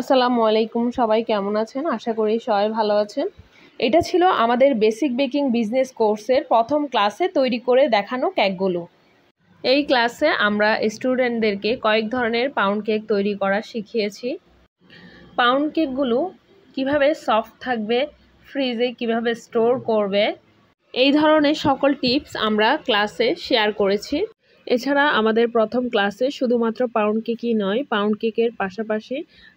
আসসালামু আলাইকুম, সবাই কেমন আছেন? আশা করি সবাই ভালো আছেন। এটা ছিল আমাদের বেসিক বেকিং বিজনেস কোর্সের প্রথম ক্লাসে তৈরি করে দেখানো কেকগুলো। এই ক্লাসে আমরা স্টুডেন্টদেরকে কয়েক ধরনের পাউন্ড কেক তৈরি করা শিখিয়েছি। পাউন্ড কেকগুলো কিভাবে সফট থাকবে, ফ্রিজে কিভাবে স্টোর করবে, এই ধরনের সকল টিপস আমরা ক্লাসে শেয়ার করেছি। এছাড়া আমাদের প্রথম ক্লাসে শুধুমাত্র পাউন্ড কেকই নয়, পাউন্ড কেকের পাশাপাশি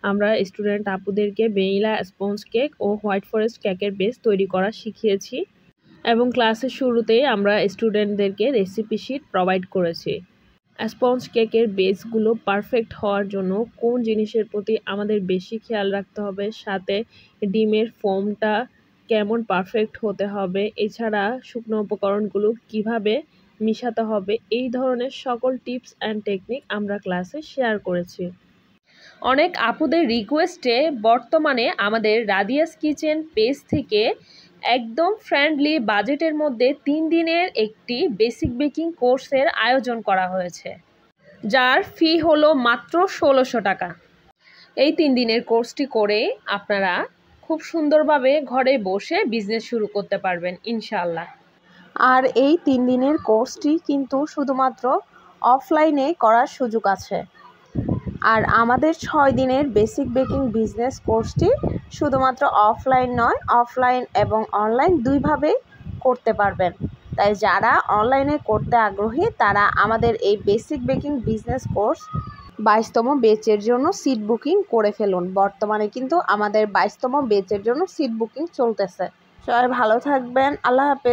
আমরা স্টুডেন্ট আপুদেরকে ভ্যানিলা স্পঞ্জ কেক ও হোয়াইট ফরেস্ট কেকের বেস তৈরি করা শিখিয়েছি এবং ক্লাসের শুরুতেই আমরা স্টুডেন্টদেরকে রেসিপি শিট প্রোভাইড করেছি। স্পঞ্জ কেকের বেসগুলো পারফেক্ট হওয়ার জন্য কোন জিনিসের প্রতি আমাদের বেশি খেয়াল রাখতে হবে, সাথে ডিমের ফোমটা কেমন পারফেক্ট হতে হবে, এছাড়া শুকনো উপকরণগুলো কিভাবে মিশাতে হবে, এই ধরনের সকল টিপস অ্যান্ড টেকনিক আমরা ক্লাসে শেয়ার করেছি। অনেক আপুদের রিকোয়েস্টে বর্তমানে আমাদের রাদিয়াস কিচেন পেজ থেকে একদম ফ্রেন্ডলি বাজেটের মধ্যে 3 দিনের একটি বেসিক বেকিং কোর্সের আয়োজন করা হয়েছে, যার ফি হলো মাত্র 1600 টাকা। এই 3 দিনের কোর্সটি করে আপনারা খুব সুন্দরভাবে ঘরে বসে বিজনেস শুরু করতে পারবেন ইনশাআল্লাহ। আর এই 3 দিনের কোর্সটি কিন্তু শুধুমাত্র অফলাইনে করার সুযোগ আছে। আর আমাদের 6 দিনের বেসিক বেকিং বিজনেস কোর্সটি শুধুমাত্র অফলাইন নয়, অফলাইন এবং অনলাইন দুইভাবেই করতে পারবেন। তাই যারা অনলাইনে করতে আগ্রহী তারা আমাদের এই বেসিক বেকিং বিজনেস কোর্স 22তম ব্যাচের জন্য সিট বুকিং করে ফেলুন। বর্তমানে কিন্তু আমাদের 22তম ব্যাচের জন্য সিট বুকিং চলতেছে। সবাই ভালো থাকবেন। আল্লাহ হাফেজ।